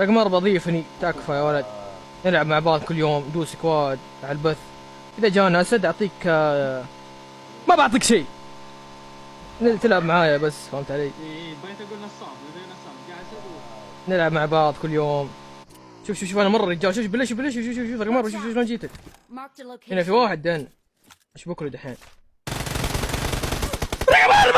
رقمار بضيفني تكفى يا ولد. نلعب مع بعض كل يوم، ندوس كواد على البث. اذا جانا اسد اعطيك ما بعطيك شيء. تلعب معايا بس، فهمت علي؟ ايه بغيت اقول نصاب زي نصاب قاعد اسد. نلعب مع بعض كل يوم. شوف شوف شوف انا مره رجال. شوف بالله شوف بالله شوف شوف شوف رقمار. شوف شلون جيتك. Marked a location. هنا في واحد دهن. ايش بكره دحين؟ رقمار